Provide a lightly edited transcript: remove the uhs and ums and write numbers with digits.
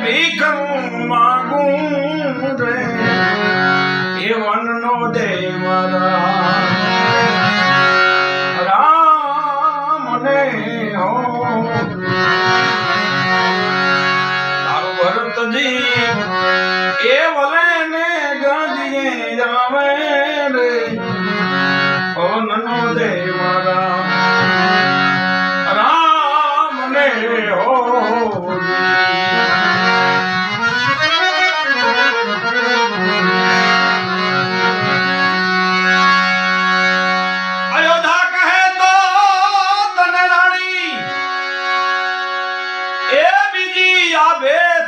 ભીખ માગું રે એ વનનો દેવરા રામને હો તારું ભરતજી એ વલે ને ગંજીએ જાવે